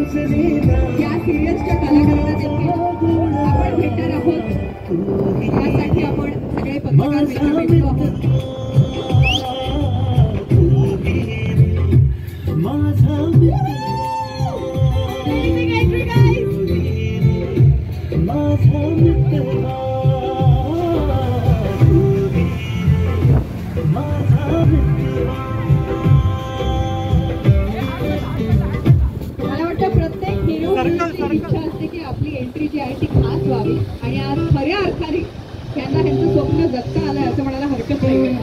या सिरियलच्या कलाकारांना देखील आपण भेटणार आहोत. यासाठी आपण सगळे पत्रकार मित्र भेटलो आहोत. इच्छा असते की आपली एंट्री जी आहे ती खास व्हावी आणि आज खऱ्या अर्थाने त्यांना त्यांचं स्वप्न जगता आलंय असं म्हणायला हरकत नाही.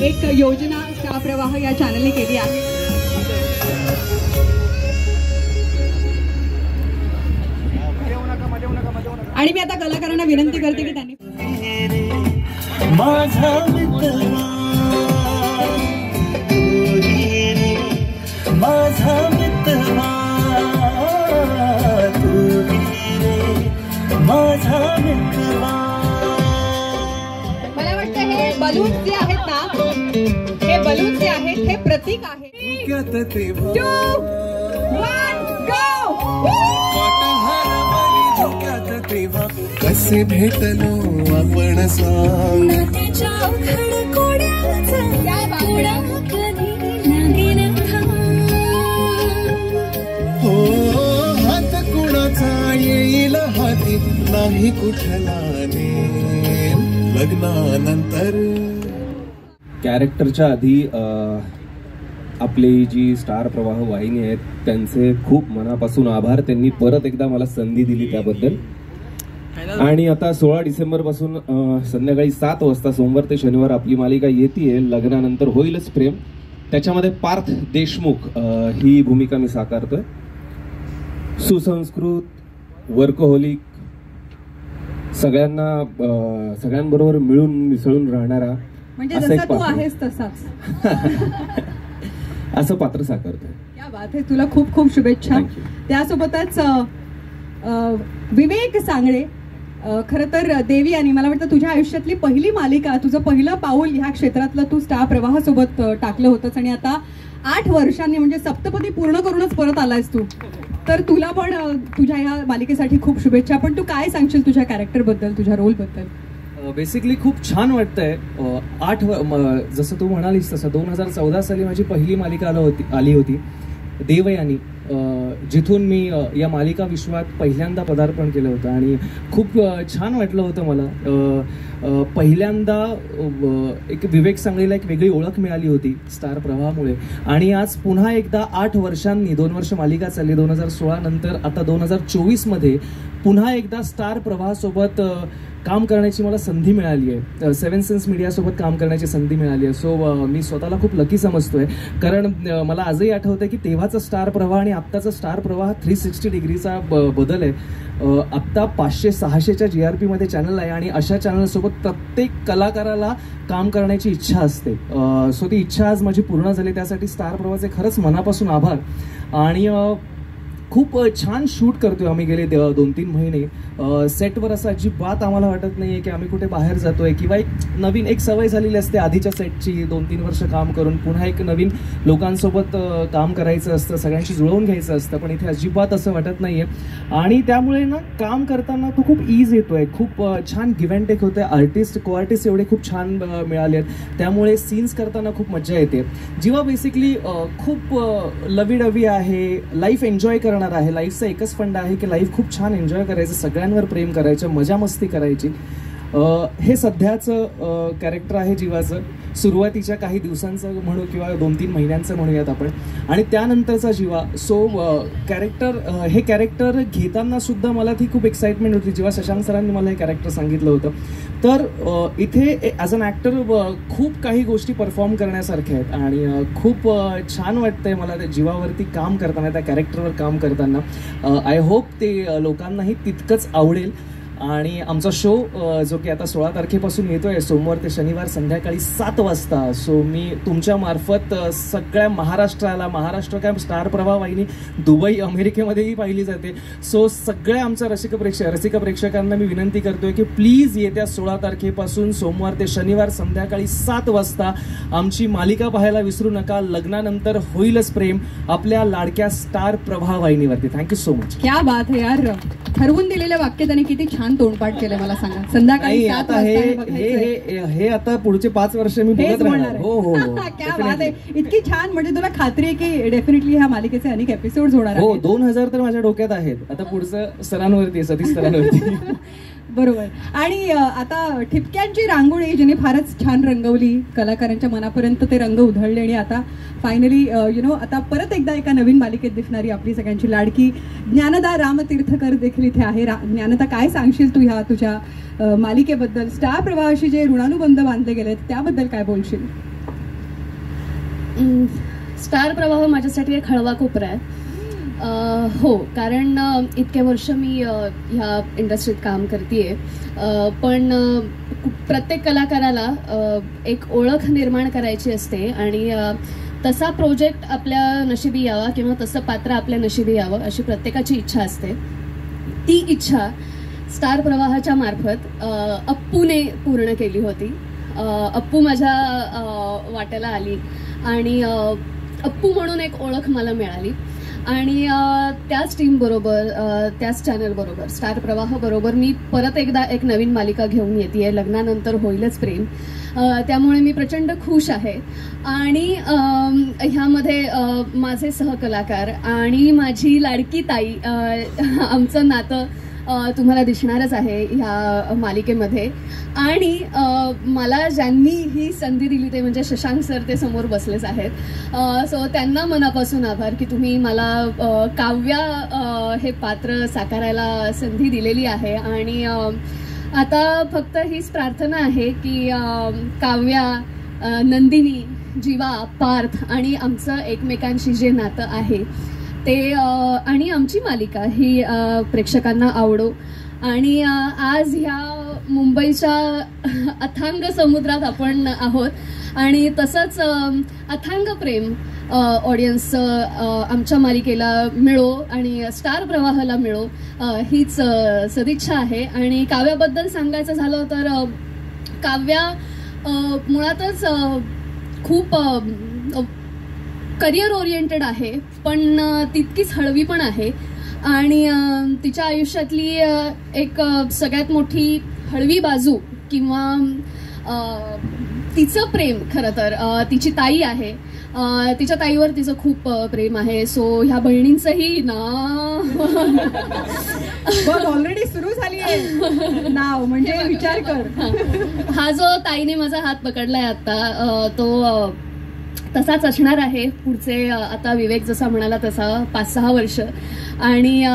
एक योजना स्टार प्रवाह या चॅनलने केली आहे. आणि मी आता कलाकारांना विनंती करते की त्यांनी मला वाटतं हे बलून जे आहेत ना, हे बलून जे आहेत हे प्रतीक आहे. 2, 1, go! कसे भेटलो आपण सांग. हो हात कुणाचा येईल हाती नाही कुठला लग्नानंतर. कॅरेक्टरच्या आधी आपली जी स्टार प्रवाह वाहिनी आहेत त्यांचे खूप मनापासून आभार. त्यांनी परत एकदा मला संधी दिली त्याबद्दल. आणि आता 16 डिसेंबर पासून संध्याकाळी 7 वाजता सोमवार ते शनिवार आपली मालिका येते लग्नानंतर होईलच प्रेम. त्याच्यामध्ये पार्थ देशमुख ही भूमिका मी साकारतोय. सुसंस्कृत, वर्कहोलिक, सगळ्यांबरोबर मिळून मिसळून राहणारा म्हणजे जसा तू आहेस तसाच असं पात्र साकारतोय. क्या बात आहे. तुला खूप खूप शुभेच्छा. त्यासोबतच विवेक सांगळे, खरं तर देवी आणि मला वाटतं तुझ्या आयुष्यातली पहिली मालिका, तुझं पहिलं पाऊल ह्या क्षेत्रातलं तू स्टार प्रवाहासोबत टाकलं होतंस आणि आता 8 वर्षांनी म्हणजे सप्तपदी पूर्ण करूनच परत आलायस तू. तर तुला पण तुझ्या ह्या मालिकेसाठी खूप शुभेच्छा. पण तू काय सांगशील तुझ्या कॅरेक्टरबद्दल, तुझ्या रोलबद्दल? बेसिकली खूप छान वाटतंय. 8 जसं तू म्हणालीस तसं 2014 साली माझी पहिली मालिका आली होती देवयानी, जिथून मी या मालिका विश्वात पहिल्यांदा पदार्पण केलं होतं आणि खूप छान वाटलं होतं मला. पहिल्यांदा एक विवेक सांगलीला एक वेगळी ओळख मिळाली होती स्टार प्रवाहामुळे. आणि आज पुन्हा एकदा 8 वर्षांनी, 2 वर्ष मालिका चालली 2016 नंतर, आता 2024 मध्ये पुन्हा एकदा स्टार प्रवाहासोबत काम करण्याची मला संधी मिळाली आहे. 7 सेन्स मीडियासोबत काम करण्याची संधी मिळाली आहे. सो मी स्वतःला खूप लकी समजतोय. कारण मला आजही आठवतंय की तेव्हाचा स्टार प्रवाह आणि आत्ताचा स्टार प्रवाह 360 डिग्रीचा बदल आहे. आत्ता 500-600च्या GRP मध्ये चॅनल आहे आणि अशा चॅनलसोबत प्रत्येक कलाकाराला काम करण्याची इच्छा असते. सो ती इच्छा आज माझी पूर्ण झाली. त्यासाठी स्टार प्रवाहाचे खरंच मनापासून आभार. आणि खूप छान शूट करतोय आम्ही गेले 2-3 महिने. सेटवर असं अजिबात आम्हाला वाटत नाहीये की आम्ही कुठे बाहेर जातोय किंवा एक नवीन एक सवय झालेली असते आधीच्या सेटची. 2-3 वर्ष काम करून पुन्हा एक नवीन लोकांसोबत काम करायचं असतं, सगळ्यांशी जुळवून घ्यायचं असतं. पण इथे अजिबात असं वाटत नाहीये. आणि त्यामुळे ना काम करताना तो खूप ईज येतोय. खूप छान गिव्ह अँड टेक होतोय. आर्टिस्ट, को आर्टिस्ट एवढे खूप छान मिळाले आहेत. त्यामुळे सीन्स करताना खूप मजा येते. जेव्हा बेसिकली खूप लवीडवी आहे, लाईफ एन्जॉय करणार आहे. लाईफचा एकच फंड आहे की लाईफ खूप छान एन्जॉय करायचं, सगळ्यांवर प्रेम करायचं, मजा मस्ती करायची. हे सध्याचं कॅरेक्टर आहे जीवाचं. सुरुवातीच्या काही दिवसांचं म्हणू किंवा 2-3 महिन्यांचं म्हणूयात आपण, आणि त्यानंतरचा जीवा. सो हे कॅरेक्टर घेताना सुद्धा मला ती खूप एक्साइटमेंट होती जेव्हा शशांक सरांनी मला हे कॅरेक्टर सांगितलं होतं. तर इथे ॲज अन ॲक्टर खूप काही गोष्टी परफॉर्म करण्यासारख्या आहेत आणि खूप छान वाटतंय मला त्या जीवावरती काम करताना, त्या कॅरेक्टरवर काम करताना. आय होप ते लोकांनाही तितकंच आवडेल. आणि आमचा शो जो की आता 16 तारखेपासून येतोय, सोमवार ते शनिवार संध्याकाळी 7 वाजता. सो मी तुमच्या मार्फत सगळ्या महाराष्ट्र काय स्टार प्रवाह वाहिनी दुबई अमेरिकेमध्येही पाहिली जाते. सो सगळ्या आमच्या रसिक प्रेक्षकांना मी विनंती करतोय की प्लीज येत्या 16 तारखेपासून सोमवार ते शनिवार संध्याकाळी 7 वाजता आमची मालिका पाहायला विसरू नका. लग्नानंतर होईलच प्रेम, आपल्या लाडक्या स्टार प्रवाह वाहिनीवरती. Thank you so much. क्या बात है यार, ठरवून दिलेल्या वाक्य त्याने किती छान तोंडपाठ केलं. मला सांगा, संध्याकाळी आता हे आता पुढचे 5 वर्ष मी बघत राहणार. हो क्या बात आहे, इतकी छान. म्हणजे तुला खात्री आहे की डेफिनेटली ह्या मालिकेचे अनेक एपिसोड होणार. हो, 2000 तर माझ्या डोक्यात आहेत. आता पुढचं सरांवरती, सतीश सरांवरती. बरोबर. आणि आता ठिपक्यांची रांगोळी जिने फारच छान रंगवली, कलाकारांच्या मनापर्यंत ते रंग उधळले, आणि आता फायनली आता परत एकदा एका नवीन मालिकेत दिसणारी आपली सगळ्यांची लाडकी ज्ञानदा रामतीर्थकर देखील इथे आहे. ज्ञानदा, काय सांगशील तू ह्या तुझ्या मालिकेबद्दल? स्टार प्रवाहाशी जे ऋणानुबंध बांधले गेलेत त्याबद्दल काय बोलशील? स्टार प्रवाह माझ्यासाठी एक हळवा कोपरा आहे. हो, कारण इतके वर्ष मी ह्या इंडस्ट्रीत काम करतेय, पण प्रत्येक कलाकाराला एक ओळख निर्माण करायची असते आणि तसा प्रोजेक्ट आपल्या नशिबी यावा किंवा तसं पात्र आपल्या नशिबी यावं अशी प्रत्येकाची इच्छा असते. ती इच्छा स्टार प्रवाहाच्या मार्फत अप्पूने पूर्ण केली होती. अप्पू माझ्या वाट्याला आली आणि अप्पू म्हणून एक ओळख मला मिळाली, आणि त्याच टीमबरोबर, त्याच चॅनलबरोबर, स्टार प्रवाहाबरोबर मी परत एकदा एक नवीन मालिका घेऊन येते, लग्नानंतर होईलच प्रेम. त्यामुळे मी प्रचंड खुश आहे. आणि ह्यामध्ये माझे सहकलाकार आणि माझी लाडकी ताई, आमचं नातं तुम्हाला दिसणारच आहे ह्या मालिकेमध्ये. आणि मला ज्यांनी ही संधी दिली ते म्हणजे शशांक सर, ते समोर बसलेच आहेत. सो त्यांना मनापासून आभार की तुम्ही मला काव्या हे पात्र साकारायला संधी दिलेली आहे. आणि आता फक्त हीच प्रार्थना आहे की काव्या, नंदिनी, जीवा, पार्थ आणि आमचं एकमेकांशी जे नातं आहे ते आणि आमची मालिका ही प्रेक्षकांना आवडो. आणि आज ह्या मुंबईच्या अथांग समुद्रात आपण आहोत आणि तसंच अथांग प्रेम ऑडियन्स आमच्या मालिकेला मिळो आणि स्टार प्रवाहाला मिळो हीच सदिच्छा आहे. आणि काव्याबद्दल सांगायचं झालं तर काव्या मुळातच खूप करिअर ओरिएंटेड आहे, पण तितकीच हळवी पण आहे. आणि तिच्या आयुष्यातली एक सगळ्यात मोठी हळवी बाजू किंवा तिचं प्रेम खरं तर तिची ताई आहे. तिच्या ताईवर तिचं खूप प्रेम आहे. सो ह्या बहिणींचंही ऑलरेडी सुरू झाली आहे नाव, म्हणजे विचार कर. हा जो ताईने माझा हात पकडलाय आता तो तसाच असणार आहे पुढचे. आता विवेक जसा म्हणाला तसा 5-6 वर्ष. आणि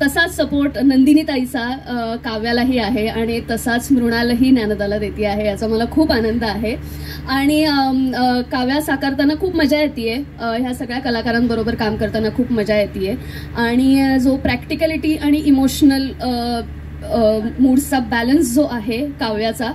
तसाच सपोर्ट नंदिनी ताईचा काव्यालाही आहे आणि तसाच मृणालही ज्ञानदाला देते आहे, याचा मला खूप आनंद आहे. आणि काव्या साकारताना खूप मजा येते, ह्या सगळ्या कलाकारांबरोबर काम करताना खूप मजा येते. आणि जो प्रॅक्टिकलिटी आणि इमोशनल मूड्सचा बॅलन्स जो आहे काव्याचा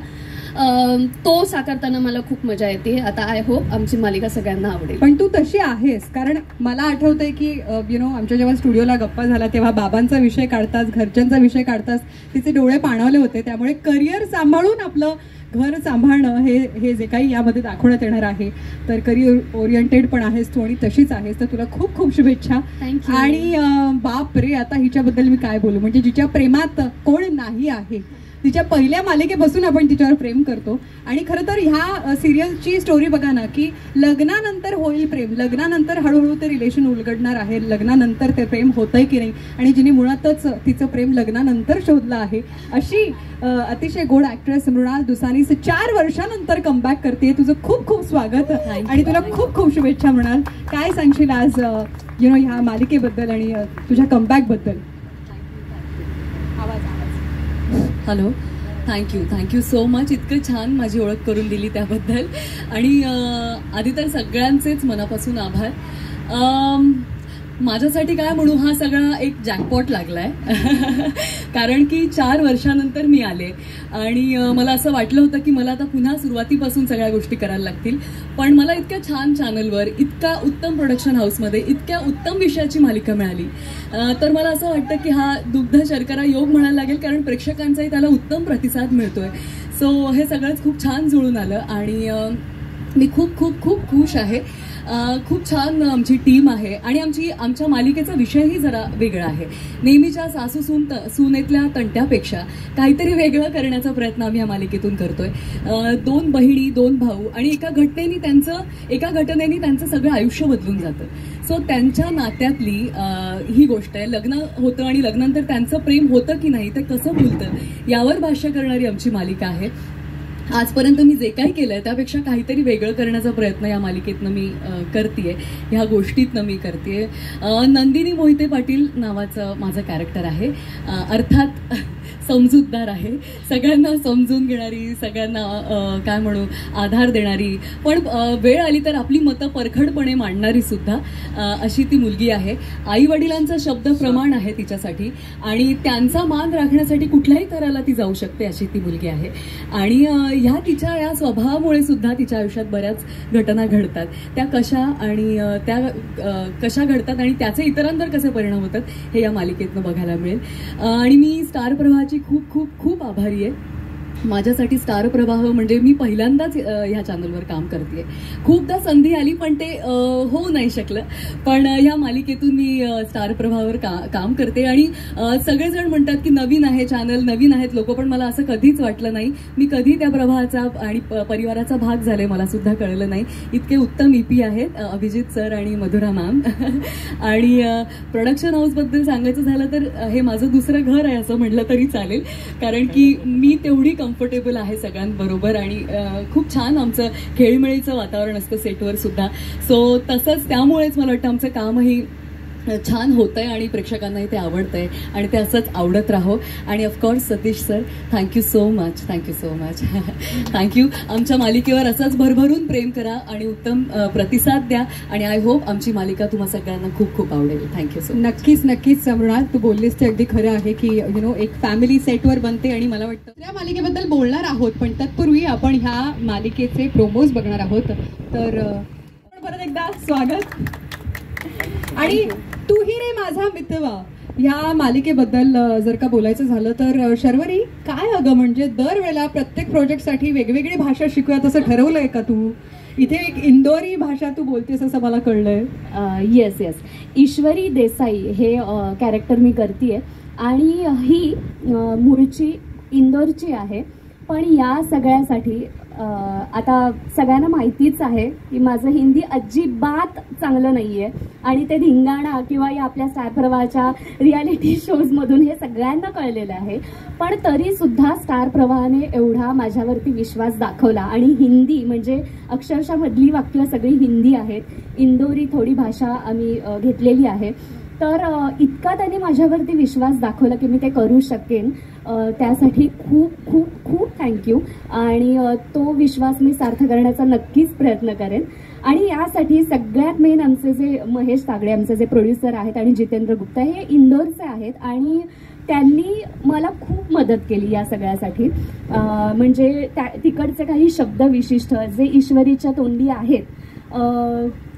तो साकारताना मला खूप मजा येते. आता आय होप आमची मालिका सगळ्यांना आवडेल. पण तू तशी आहेस, कारण मला आठवतंय की आमच्या जेव्हा स्टुडिओला गप्पा झाला तेव्हा बाबांचा विषय काढतास, घरच्यांचा विषय काढतास, तिचे डोळे पाणावले होते. त्यामुळे करिअर सांभाळून आपलं घर सांभाळणं हे जे काही यामध्ये दाखवण्यात येणार आहे, तर करिअर ओरिएंटेड पण आहेस तू आणि तशीच आहेस. तर तुला खूप खूप शुभेच्छा. आणि बाप रे, आता हिच्याबद्दल मी काय बोलू, म्हणजे जिच्या प्रेमात कोण नाही आहे तिच्या पहिल्या मालिकेपासून आपण तिच्यावर प्रेम करतो. आणि खरं तर ह्या सिरियलची स्टोरी बघा ना, की लग्नानंतर होईल प्रेम, लग्नानंतर हळूहळू ते रिलेशन उलगडणार आहे, लग्नानंतर ते प्रेम होतंय की नाही, आणि जिने मुळातच तिचं प्रेम लग्नानंतर शोधलं आहे, अशी अतिशय गोड ॲक्ट्रेस मृणाल दुसानी 4 वर्षानंतर कमबॅक करते. तुझं खूप खूप स्वागत आणि तुला खूप खूप शुभेच्छा. मृणाल, काय सांगशील आज ह्या मालिकेबद्दल आणि तुझ्या कमबॅकबद्दल? Hello, thank you so much. इतकं छान माझी ओळख करून दिली त्याबद्दल. आणि आधी तर सगळ्यांचेच मनापासून आभार. माझ्यासाठी काय म्हणू, हा सगळा एक जॅकपॉट लागलाय. कारण की 4 वर्षानंतर मी आले आणि मला असं वाटलं होतं की मला आता पुन्हा सुरुवातीपासून सगळ्या गोष्टी करायला लागतील. पण मला इतक्या छान चॅनलवर, इतका उत्तम प्रोडक्शन हाऊसमध्ये, इतक्या उत्तम विषयाची मालिका मिळाली. तर मला असं वाटतं की हा दुग्ध शर्करा योग म्हणायला लागेल, कारण प्रेक्षकांचाही त्याला उत्तम प्रतिसाद मिळतोय. सो हे सगळंच खूप छान जुळून आलं आणि मी खूप खूप खूप खुश आहे. खूप छान आमची टीम आहे आणि आमच्या मालिकेचा विषयही जरा वेगळा आहे. नेहमीच्या सासू सुनेतल्या तंट्यापेक्षा काहीतरी वेगळं करण्याचा प्रयत्न आम्ही या मालिकेतून करतोय. 2 बहिणी, 2 भाऊ आणि एका घटनेने त्यांचं सगळं आयुष्य बदलून जातं. सो त्यांच्या नात्यातली ही गोष्ट आहे. लग्न होतं आणि लग्नानंतर त्यांचं प्रेम होतं की नाही, ते कसं बोलतं, यावर भाष्य करणारी आमची मालिका आहे. आजपर्यंत मी जे काही केलंय त्यापेक्षा काहीतरी वेगळं करण्याचा प्रयत्न या मालिकेतनं मी करतेय, ह्या गोष्टीतनं मी करतेय. नंदिनी मोहिते पाटील नावाचं माझं कॅरेक्टर आहे. अर्थात समजूतदार आहे, सगळ्यांना समजून घेणारी, सगळ्यांना काय म्हणू आधार देणारी, पण वेळ आली तर आपली मतं परखडपणे मांडणारी सुद्धा अशी ती मुलगी आहे. आई वडिलांचा शब्द प्रमाण आहे तिच्यासाठी आणि त्यांचा मान राखण्यासाठी कुठल्याही थराला ती जाऊ शकते, अशी ती मुलगी आहे. आणि तिच्या या स्वभावामुळे सुद्धा तिच्या आयुष्यात बऱ्याच घटना घडतात. त्या कशा घडतात आणि त्याचे इतरांवर कसे परिणाम होतात हे या मालिकेतनं बघायला मिळेल. आणि मी स्टार प्रवाहाची खूप खूप खूप आभारी आहे. माझ्यासाठी स्टार प्रवाह म्हणजे मी पहिल्यांदाच ह्या चॅनलवर काम करते. खूपदा संधी आली पण ते होऊ नाही शकलं. पण ह्या मालिकेतून मी स्टार प्रवाहावर काम करते आणि सगळेजण म्हणतात की नवीन आहे चॅनल, नवीन आहेत लोक, पण मला असं कधीच वाटलं नाही. मी कधी त्या प्रवाहाचा आणि परिवाराचा भाग झाले मला सुद्धा कळलं नाही. इतके उत्तम EP आहेत अभिजित सर आणि मधुरा मॅम. आणि प्रोडक्शन हाऊसबद्दल सांगायचं झालं तर हे माझं दुसरं घर आहे असं म्हटलं तरी चालेल, कारण की मी तेवढी कम्फर्टेबल आहे सगळ्यांबरोबर आणि खूप छान आमचं खेळीमेळीचं वातावरण असतं सेटवर सुद्धा. सो तसंच त्यामुळेच मला वाटतं आमचं कामही छान होतंय आणि प्रेक्षकांनाही ते आवडतंय आणि ते असंच आवडत राहो. आणि of course Satish sir, thank you so much. Thank you. आमच्या मालिकेवर असंच भरभरून प्रेम करा आणि उत्तम प्रतिसाद द्या आणि आय होप आमची मालिका तुम्हा सगळ्यांना खूप खूप आवडेल. Thank you so much. नक्कीच मृणाल, तू बोललीस ते अगदी खरं आहे की एक फॅमिली सेटवर बनते आणि मला वाटतं या मालिकेबद्दल बोलणार आहोत, पण तत्पूर्वी आपण ह्या मालिकेचे प्रोमोज बघणार आहोत. तर परत एकदा स्वागत. आणि तूही रे माझा मितवा ह्या मालिकेबद्दल जर का बोलायचं झालं तर शर्वरी, काय अगं म्हणजे दरवेळेला प्रत्येक प्रोजेक्टसाठी वेगवेगळी भाषा शिकूयात असं ठरवलंय का तू? इथे एक इंदोरी भाषा तू बोलतेस असं मला कळलंय. येस. ईश्वरी देसाई हे कॅरेक्टर मी करतेय आणि ही मूळची इंदोरची आहे. पण या सगळ्यासाठी आता सगळ्यांना माहितीच आहे की माझं हिंदी अजिबात चांगलं नाही आहे आणि ते धिंगाणा किंवा या आपल्या स्टार प्रवाहाच्या रियालिटी शोजमधून हे सगळ्यांना कळलेलं आहे. पण तरीसुद्धा स्टार प्रवाहाने एवढा माझ्यावरती विश्वास दाखवला आणि हिंदी म्हणजे अक्षरशः मधली वाक्य सगळी हिंदी आहेत. इंदोरी थोडी भाषा आम्ही घेतलेली आहे. तर इतका त्याने माझ्यावरती विश्वास दाखवला की मी ते करू शकेन. त्यासाठी खूप खूप खूप थँक्यू. आणि तो विश्वास मी सार्थ करण्याचा नक्कीच प्रयत्न करेन. आणि यासाठी सगळ्यात मेन आमचे जे महेश तागडे आमचे जे प्रोड्युसर आहेत आणि जितेंद्र गुप्ता हे इंदोरचे आहेत आणि त्यांनी मला खूप मदत केली या सगळ्यासाठी. म्हणजे तिकडचे काही शब्द विशिष्ट जे ईश्वरीच्या तोंडी आहेत,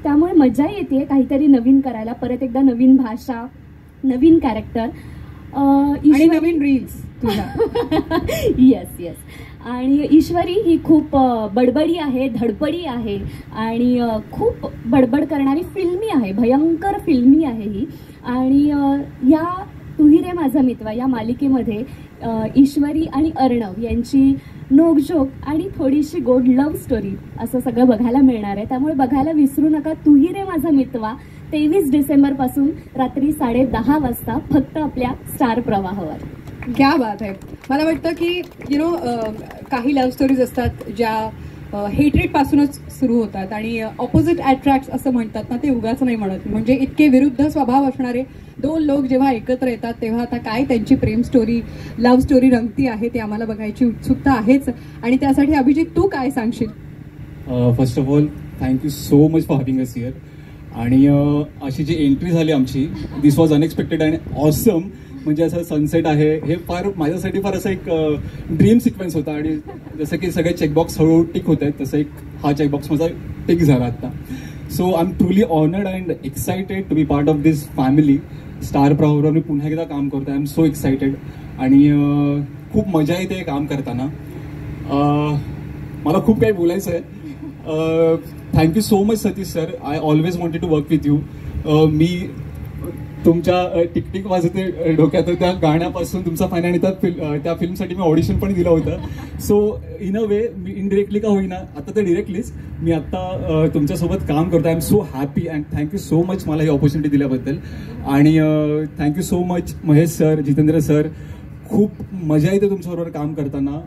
त्यामुळे मजा येते काहीतरी नवीन करायला. परत एकदा नवीन भाषा, नवीन कॅरेक्टर आणि नवीन रील्स. येस. आणि ईश्वरी ही खूप बडबडी आहे, धडपडी आहे आणि खूप बडबड करणारी फिल्मी आहे, भयंकर फिल्मी आहे ही. आणि या तूही रे माझा मितवा या मालिकेमध्ये ईश्वरी आणि अर्णव यांची नोकझोक आणि थोडीशी गोड लव्ह स्टोरी असं सगळं बघायला मिळणार आहे. त्यामुळे बघायला विसरू नका तूही रे माझा मितवा 23 डिसेंबरपासून रात्री 10:30 वाजता फक्त आपल्या स्टार प्रवाहावर. क्या बात आहे. मला वाटतं की काही लव्ह स्टोरीज असतात ज्या हेट्रेट पासूनच सुरू होतात आणि ऑपोजिट अट्रॅक्ट असं म्हणतात ना, ते उगाच नाही म्हणत. म्हणजे इतके विरुद्ध स्वभाव असणारे दोन लोक जेव्हा एकत्र येतात तेव्हा आता काय त्यांची प्रेम स्टोरी लव्ह स्टोरी रंगती आहे ते आम्हाला बघायची उत्सुकता आहेच. आणि त्यासाठी अभिजित तू काय सांगशील? First of all thank you so much for having us here. आणि अशी जी एंट्री झाली आमची, दिस वॉज अनएक्सपेक्टेड अँड ऑसम. म्हणजे असं सनसेट आहे हे फार माझ्यासाठी फार असं एक ड्रीम सिक्वेन्स होता. आणि जसं की सगळे चेकबॉक्स हळूहळू टिक होत आहेत तसं एक हा चेकबॉक्स माझा टिक झाला आता. So I am truly honoured and excited to be part of this family. Star प्रवाहावर मी पुन्हा एकदा काम करतो. आय एम सो एक्सायटेड आणि खूप मजा येते काम करताना. मला खूप काही बोलायचं आहे. Thank you so much Satish sir. I always wanted to work with you. मी तुमच्या टिकटिक वाजते डोक्यात त्या गाण्यापासून तुमचा फॅन आणि त्या फिल्मसाठी मी ऑडिशन पण दिलं होतं. So in a way me indirectly का होईना आता तर डिरेक्टलीच मी आता तुमच्यासोबत काम करतो. I am so happy and thank you so much मला ही ऑपॉर्च्युनिटी दिल्याबद्दल. आणि thank you so much Mahesh sir, Jitendra sir. खूप मजा येते तुमच्याबरोबर काम करताना.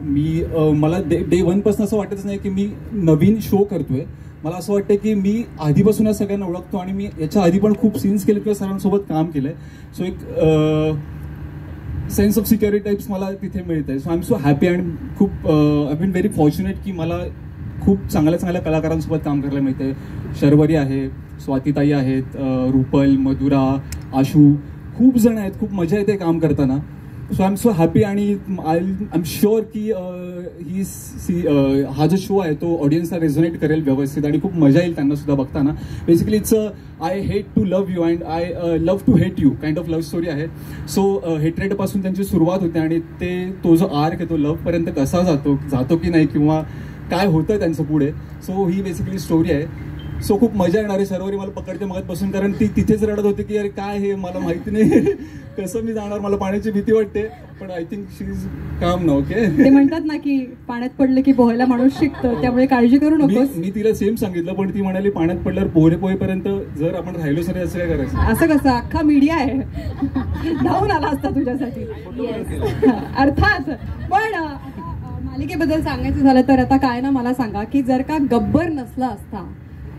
मला डे 1 पासून असं वाटतच नाही की मी नवीन शो करतोय. मला असं वाटतं की मी आधीपासून या सगळ्यांना ओळखतो आणि मी याच्या आधी पण खूप सीन्स केले किंवा सरांसोबत काम केलंय. सो एक सेन्स ऑफ सिक्युरिटी टाईप्स मला तिथे मिळत आहे. So I am so happy and खूप आय बीन व्हेरी फॉर्च्युनेट की मला खूप चांगल्या चांगल्या कलाकारांसोबत काम करायला मिळतंय. शर्वरी आहे, स्वातीताई आहेत, रुपल, मधुरा, आशू, खूप जण आहेत. खूप मजा येते काम करताना. So I am so happy आणि आय एम शुअर की हा जो शो आहे तो ऑडियन्सला रेझोनेट करेल व्यवस्थित आणि खूप मजा येईल त्यांना सुद्धा बघताना. Basically it's I hate to love you and I love to hate you kind of love story आहे. सो हेट्रेडपासून त्यांची सुरुवात होते आणि तो जो आर्क आहे तो लव्हपर्यंत कसा जातो की नाही किंवा काय होतं त्यांचं पुढे. सो ही बेसिकली स्टोरी आहे. सो खूप मजा येणार आहे. सर्वरी मला पकडते मगत बसून कारण ती तिथेच रडत होती की अरे काय हे मला माहिती नाही कसं मी जाणार, मला पाण्याची भीती वाटते. पण आय थिंक शी इज काम ना. ओके, ते म्हणतात ना की पाण्यात पडलं की पोहायला माणूस शिकतं, त्यामुळे काळजी करू नकोस. मी तिला सेम सांगितलं पण ती म्हणाली पाण्यात पडल्यावर पोहेपर्यंत जर आपण राहिलो सर असं काय करायचं. असं कसं, अख्खा मीडिया आहे धावून आला असता तुझ्यासाठी. अर्थात. पण मालिकेबद्दल सांगायचं झालं तर आता काय ना, मला सांगा की जर का गब्बर नसला असता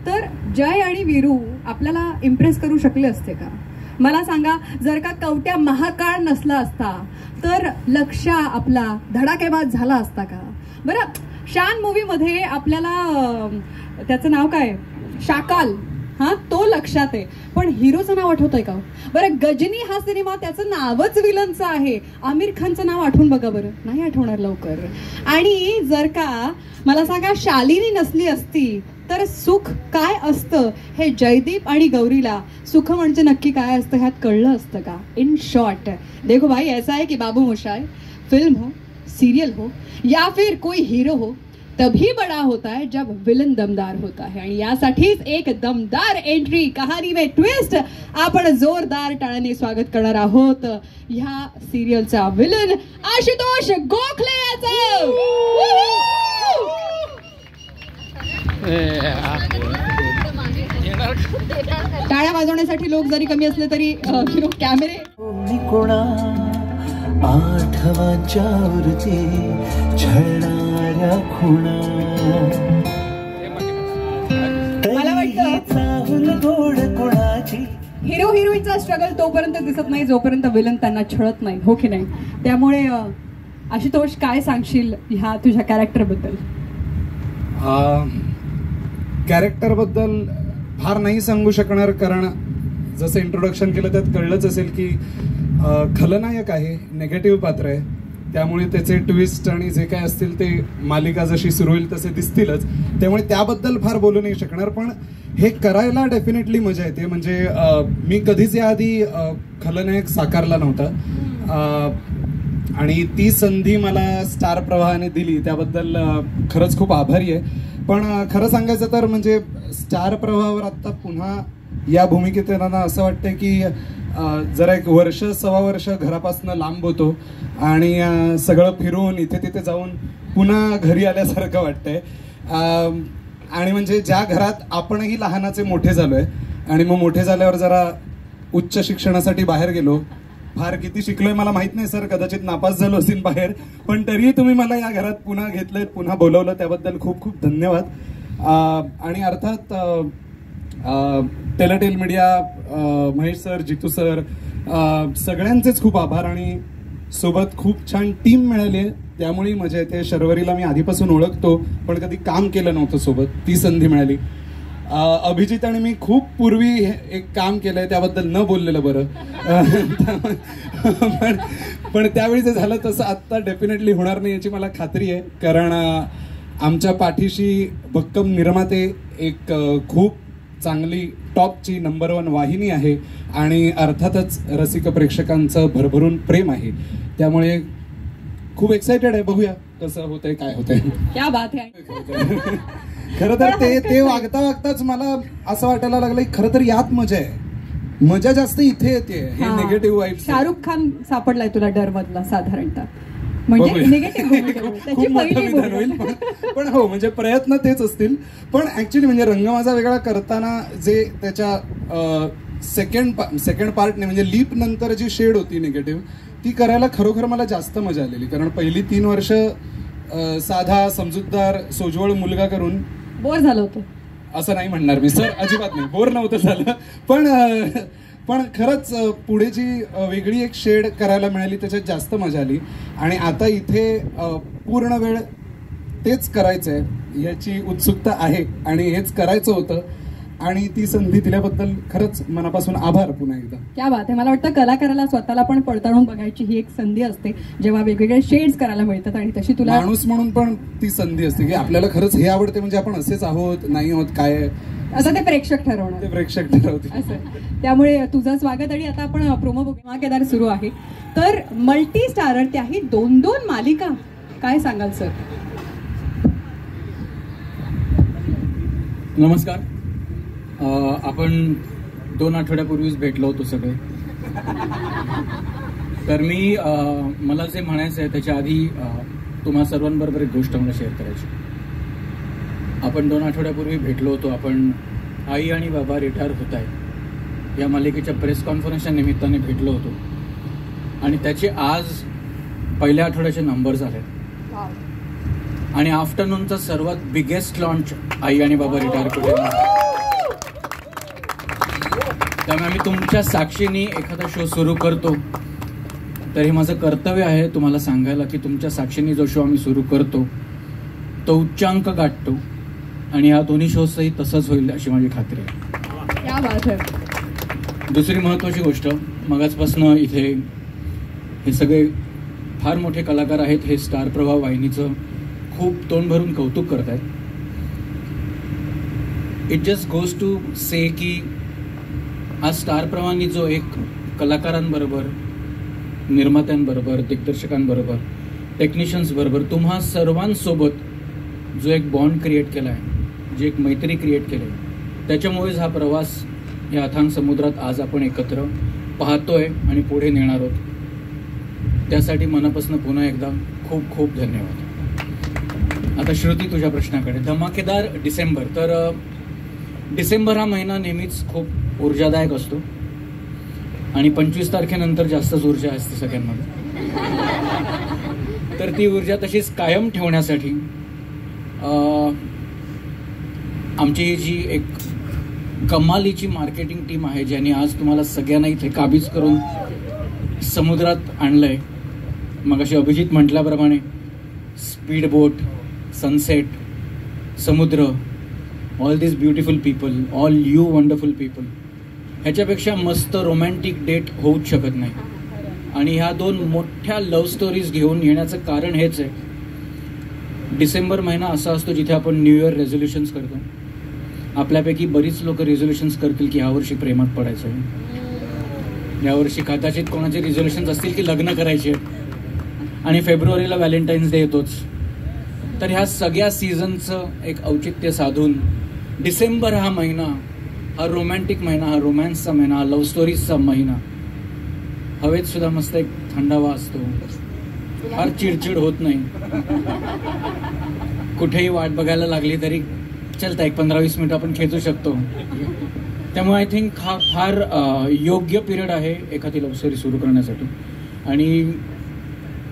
तर जय आणि वीरू आपल्याला इम्प्रेस करू शकले असते का? मला सांगा, जर का कवट्या महाकाळ नसला असता तर लक्ष्या आपला धडाकेबाज झाला असता का? बरं, शान मूवी मध्ये आपल्याला त्याचं नाव काय, शाकाल, हा तो लक्षात आहे, पण हिरोचं नाव आठवतंय का? बरं, गजनी हा सिनेमा त्याचं नावच विलनचं आहे. आमिर खानचं नाव आठवून बघा बरं, नाही आठवणार लवकर. आणि जर का मला सांगा शालिनी नसली असती तर सुख काय असतं हे जयदीप आणि गौरीला सुख म्हणजे नक्की काय असतं ह्यात कळलं असतं का? इन शॉर्ट देखो भाई, ऐसा है कि बाबू मोशाय फिल्म हो, सीरियल हो या फिर कोई हीरो हो, तभी बड़ा होता है जब विलन दमदार होता है. आणि यासाठीच एक दमदार एंट्री, कहाणी में ट्विस्ट आपण जोरदार टाळ्याने स्वागत करणार आहोत ह्या सिरियलचा विलन आशुतोष गोखले याचं. टाळ्या वाजवण्यासाठी लोक जरी कमी असले तरी कॅमेरे. आठवांच्यावरती छळणाऱ्या खुणा, मला वाटतं हिरो हिरोईनचा स्ट्रगल तोपर्यंत दिसत नाही जोपर्यंत विलन त्यांना छळत नाही, हो की नाही? त्यामुळे आशुतोष काय सांगशील ह्या तुझ्या कॅरेक्टरबद्दल? कॅरेक्टरबद्दल फार नाही सांगू शकणार, कारण जसं इंट्रोडक्शन केलं त्यात कळलंच असेल की खलनायक आहे, नेगेटिव्ह पात्र आहे. त्यामुळे त्याचे ट्विस्ट आणि जे काय असतील ते मालिका जशी सुरू होईल तसे दिसतीलच. त्यामुळे त्याबद्दल फार बोलू नाही शकणार, पण हे करायला डेफिनेटली मजा येते. म्हणजे मी कधीच याआधी खलनायक साकारला नव्हता आणि ती संधी मला स्टार प्रवाहाने दिली, त्याबद्दल खरंच खूप आभारी आहे. पण खरं सांगायचं तर म्हणजे स्टार प्रवाहावर आत्ता पुन्हा या भूमिकेत येताना असं वाटतं की जरा एक वर्ष सव्वा वर्ष घरापासून लांब होतो आणि सगळं फिरून इथे तिथे जाऊन पुन्हा घरी आल्यासारखं वाटतंय. आणि म्हणजे ज्या घरात आपणही लहानाचे मोठे झालोय आणि मग मोठे झाल्यावर जरा उच्च शिक्षणासाठी बाहेर गेलो. फार किती शिकलोय मला माहित नाही सर, कदाचित नापास झालो असेल बाहेर, पण तरीही तुम्ही मला या घरात पुन्हा घेतलंय, पुन्हा बोलवलं, त्याबद्दल खूप खूप धन्यवाद. आणि अर्थात टेलटेल मीडिया, महेश सर, जितू सर, सगळ्यांचेच खूप आभार. आणि सोबत खूप छान टीम मिळाली आहे, त्यामुळे मजा येते. शर्वरीला मी आधीपासून ओळखतो पण कधी काम केलं नव्हतं सोबत, ती संधी मिळाली. अभिजित आणि मी खूप पूर्वी एक काम केलंय, त्याबद्दल न बोललेलं बरं. पण त्यावेळी जे झालं तसं आत्ता डेफिनेटली होणार नाही याची मला खात्री आहे, कारण आमच्या पाठीशी भक्कम निर्माते, एक खूप चांगली टॉपची नंबर 1 वाहिनी आहे आणि अर्थातच रसिक प्रेक्षकांचं भरभरून प्रेम आहे. त्यामुळे खूप एक्सायटेड आहे, बघूया कसं होतंय, काय होतंय. क्या बात आहे. खरं तर ते वागता वागताच मला असं वाटायला लागलं की खरं तर यात मजा आहे, मजा जास्त इथे येते. हे निगेटिव्ह वाईब. शाहरुख खान सापडलाय तुला डर मधला साधारणतः, म्हणजे निगेटिव्ह त्याची पहिली होईल. पण हो, म्हणजे प्रयत्न तेच असतील. पण ऍक्च्युली म्हणजे रंग माझा वेगळा करताना जे त्याच्या सेकंड पार्टने म्हणजे लीप नंतर जी शेड होती निगेटिव्ह, ती करायला खरोखर मला जास्त मजा आलेली. कारण पहिली 3 वर्ष साधा समजूतदार सोज्वळ मुलगा करून बोर झालं होतं असं नाही म्हणणार मी सर, अजिबात नाही, बोर नव्हतं झालं. पण खरंच पुढे जी वेगळी एक शेड करायला मिळाली त्याच्यात जास्त मजा आली. आणि आता इथे पूर्ण वेळ तेच करायचंय याची उत्सुकता आहे आणि हेच करायचं होतं आणि ती संधी दिल्याबद्दल खरंच मनापासून आभार पुन्हा एकदा. क्या बात आहे. मला वाटतं कलाकाराला स्वतःला पण पडताळून बघायची ही एक संधी असते जेव्हा वेगवेगळे शेड्स करायला मिळतात, आणि तशी तुला माणूस म्हणून पण ती संधी असते की आपल्याला खरंच हे आवडते, म्हणजे आपण असेच आहोत नाही आहोत काय, असं ते प्रेक्षक ठरवणार, ते प्रेक्षक ठरवतील असं. त्यामुळे तुझं स्वागत. आणि आता आपण प्रोमो बघूया. केदार सुरू आहे तर मल्टी स्टारर, त्याही 2 मालिका, काय सांगाल सर? नमस्कार. आपण 2 आठवड्यापूर्वीच भेटलो होतो सगळे. तर मला जे म्हणायचं आहे त्याच्या आधी तुम्हा सर्वांबरोबर एक गोष्ट मला शेअर करायची. आपण 2 आठवड्यापूर्वी भेटलो होतो. आपण आई आणि बाबा रिटायर होत आहे या मालिकेच्या प्रेस कॉन्फरन्सच्या निमित्ताने भेटलो होतो आणि त्याचे आज पहिल्या आठवड्याचे नंबर झाले आणि आफ्टरनूनचा सर्वात बिगेस्ट लॉन्च आई आणि बाबा रिटायर कुठे. त्यामुळे आम्ही तुमच्या साक्षीने एखादा शो सुरू करतो तर हे माझं कर्तव्य आहे तुम्हाला सांगायला की तुमच्या साक्षीने जो शो आम्ही सुरू करतो तो उच्चांक गाठतो आणि या दोन्ही शोजही तसंच होईल अशी माझी खात्री आहे. दुसरी महत्त्वाची गोष्ट, मगाचपासून इथे हे सगळे फार मोठे कलाकार आहेत, हे स्टार प्रवाह वाहिनीचं खूप तोंड भरून कौतुक करत आहेत. इट जस्ट गोज टू से की आज स्टार प्रवाहांनी जो एक कलाकारांबरोबर, निर्मात्यांबरोबर, दिग्दर्शकांबरोबर, टेक्निशियन्सबरोबर, तुम्हा सर्वांसोबत जो एक बॉन्ड क्रिएट केला आहे, जी एक मैत्री क्रिएट केली आहे, त्याच्यामुळेच हा प्रवास या अथांग समुद्रात आज आपण एकत्र पाहतोय आणि पुढे नेणार आहोत. त्यासाठी मनापासून पुन्हा एकदा खूप खूप धन्यवाद. आता श्रुती, तुझ्या प्रश्नाकडे. धमाकेदार डिसेंबर. तर डिसेंबर हा महिना नेहमीच खूप ऊर्जादायक असतो आणि 25 तारखेनंतर जास्तच ऊर्जा असते सगळ्यांमध्ये. तर ती ऊर्जा तशीच कायम ठेवण्यासाठी आमची जी एक कमालीची मार्केटिंग टीम आहे, ज्यांनी आज तुम्हाला सगळ्यांना इथे काबीज करून समुद्रात आणलंय. मग अशी अभिजित म्हटल्याप्रमाणे स्पीड बोट, सनसेट, समुद्र, all this beautiful people, all you wonderful people, ह्याच्यापेक्षा मस्त रोमॅन्टिक डेट होऊच शकत नाही. आणि ह्या 2 मोठ्या लव्ह स्टोरीज घेऊन येण्याचं कारण हेच आहे. डिसेंबर महिना असा असतो जिथे आपण न्यू इयर रेझोल्युशन्स करतो. आपल्यापैकी बरीच लोक रेझोल्युशन्स करतील की यावर्षी प्रेमात पडायचं आहे, यावर्षी कदाचित कोणाचे रिझोल्युशन्स असतील की लग्न करायचे आणि फेब्रुवारीला व्हॅलेंटाईन्स डे येतोच. तर ह्या सगळ्या सीझनचं एक औचित्य साधून डिसेंबर हा महिना हा रोमॅन्टिक महिना, हा रोमॅन्सचा महिना, हा लव्ह स्टोरीजचा महिना. हवेत सुद्धा मस्त एक थंडावा असतो, फार चिडचिड होत नाही. कुठेही वाट बघायला लागली तरी चलता, एक 15-20 मिनिटं आपण खेचू शकतो. त्यामुळे आय थिंक हा फार योग्य पिरियड आहे एखादी लव्ह स्टोरी सुरू करण्यासाठी. आणि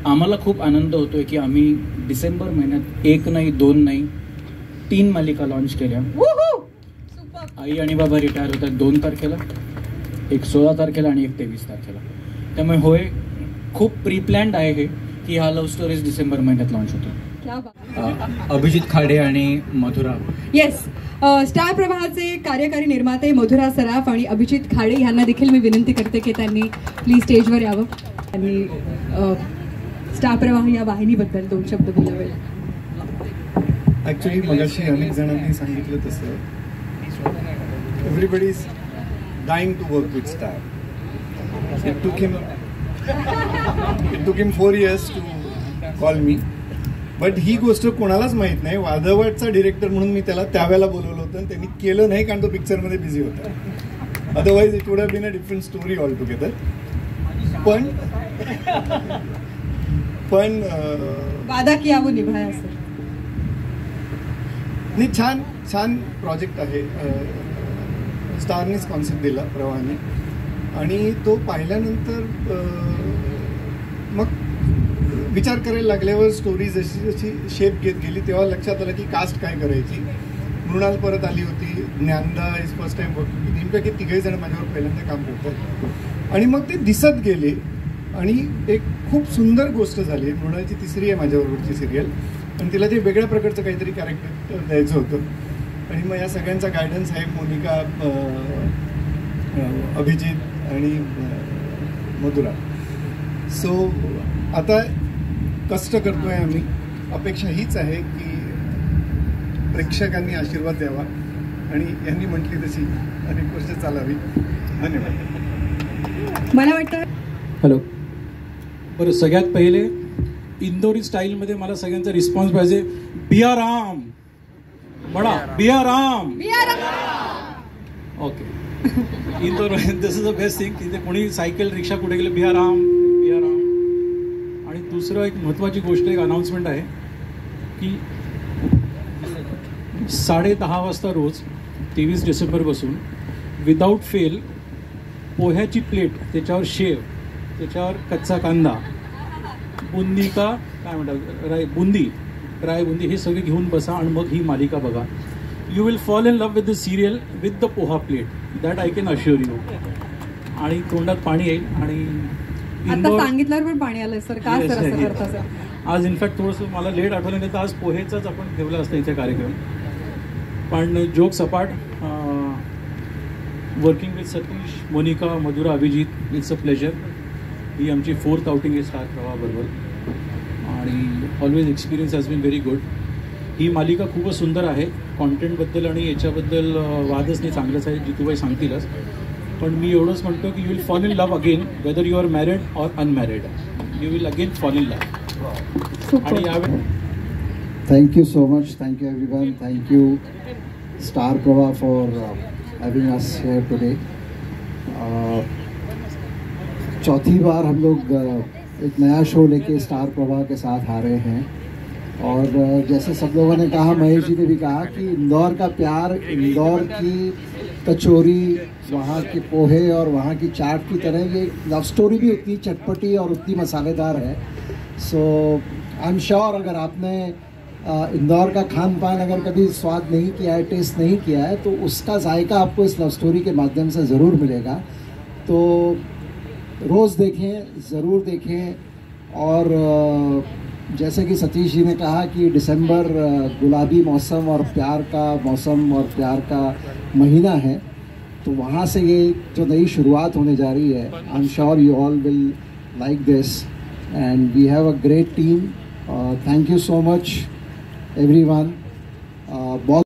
आम्हाला खूप आनंद होतोय की आम्ही डिसेंबर महिन्यात 1 नाही 2 नाही 3 मालिका लॉन्च केल्या. आई आणि बाबा रिटायर होतात 2 तारखेला, एक 16 तारखेला आणि एक 23 तारखेला. त्यामुळे होय, खूप प्री प्लॅन्ड आहे हे की हा लव्ह स्टोरीज डिसेंबर महिन्यात लॉन्च होतो. अभिजित खाडे आणि मधुरा. येस, स्टार प्रवाहाचे कार्यकारी निर्माते मधुरा सराफ आणि अभिजित खाडे यांना देखील मी विनंती करते की त्यांनी प्लीज स्टेजवर यावं आणि स्टार प्रवाह या वाहिनीबद्दल 2 शब्द बोलावे. ॲक्च्युली मगाशी अनेक जणांनी सांगितलं तसं everybody is dying to work with Star. It took him 4 years to call me. But ही गोष्ट कोणालाच माहीत नाही. वादळवाटचा डिरेक्टर म्हणून मी त्याला त्यावेळेला बोलवलं होतं आणि त्यांनी केलं नाही कारण तो पिक्चरमध्ये बिझी होता. Otherwise it would have been a different story all together. पण वादा किया वो निभाया सर. नाही, छान छान प्रोजेक्ट आहे. स्टारनेच कॉन्सेप्ट दिला प्रवाहाने आणि तो पाहिल्यानंतर मग विचार करायला लागल्यावर स्टोरी जशी जशी शेप घेत गेली तेव्हा लक्षात आलं की कास्ट काय करायची. मृणाल परत आली होती, Dnyanada is first time work. नेमक्या 3 जण माझ्यावर पहिल्यांदा काम करतात आणि मग ते दिसत गेले आणि एक खूप सुंदर गोष्ट झाली. मृणालची 3री आहे माझ्याबरोबरची सिरियल आणि तिला ते वेगळ्या प्रकारचं काहीतरी कॅरेक्टर द्यायचं होतं आणि मग या सगळ्यांचा गायडन्स आहे मोनिका, अभिजित आणि मधुरा. सो आता कष्ट करतोय आम्ही. अपेक्षा हीच आहे की प्रेक्षकांनी आशीर्वाद द्यावा आणि यांनी म्हटली तशी अनेक वर्ष चालावी. धन्यवाद. मला वाटतं हॅलो, बरं, सगळ्यात पहिले इंदोरी स्टाईलमध्ये मला सगळ्यांचा रिस्पॉन्स पाहिजे. बिया राम म्हणा, बिया Ram. Okay, Indore this is the best thing की ते कोणी सायकल रिक्षा कुठे गेले बिया राम बिया राम. आणि दुसरं एक महत्त्वाची गोष्ट, एक अनाऊन्समेंट आहे की 10:30 वाजता रोज 23 डिसेंबरपासून विदाऊट फेल पोह्याची प्लेट, त्याच्यावर शेव, त्याच्यावर कच्चा कांदा, बुंदी का काय म्हणतात बुंदी, ड्राय बुंदी, हे सगळे घेऊन बसा आणि मग ही मालिका बघा. You will fall in love with the serial with the poha plate, that I can assure you. आणि तोंडात पाणी येईल. आणि सांगितल्यावर पण पाणी आलं सर. का सर असं करता सर? आज इनफॅक्ट थोडंसं मला लेट आठवलं नाही तर आज पोहेचाच आपण ठेवला असता इथे कार्यक्रम. पण जोक सपाट, working with Satish, Monika, Madhura, Abhijit, it's a pleasure. ही आमची 4th आउटिंग आहे स्टार प्रवाहाबरोबर आणि always experience has been very good. ही मालिका खूपच सुंदर आहे. कॉन्टेंटबद्दल आणि याच्याबद्दल वादच नाही, चांगलंच आहे, जितूबाई सांगतीलच. पण मी एवढंच म्हणतो की you will fall in love again, whether you are married or unmarried, you will again fall in love. आणि यावेळी Thank you so much. Thank you everyone. Thank you Star Prava for having us here today. चौथी बार हम लोग एक नया show लेके star प्रवाह के साथ आ रहे हैं और जैसे सब लोगों ने कहा, महेश जी ने भी कहा कि इंदौर का प्यार, इंदौर की कचौरी, वहाँ के पोहे और वहाँ की चाट की तरह ये लव स्टोरी भी उतनी चटपटी और उतनी मसालेदार है. सो आई एम श्योर अगर आपने इंदौर का खान पान अगर कभी स्वाद नहीं किया है, टेस्ट नहीं किया है, तो उसका जायका आपको इस लव स्टोरी के माध्यम से ज़रूर मिलेगा. तो रोज़ देखें, ज़रूर देखें. और जैसे कि सतीश जी ने कहा कि दिसंबर गुलाबी मौसम और प्यार का मौसम और प्यार का महीना है, तो वहाँ से ये जो नई शुरुआत होने जा रही है, I am sure you all will like this and we have a great team. Thank you so much everyone. बहुत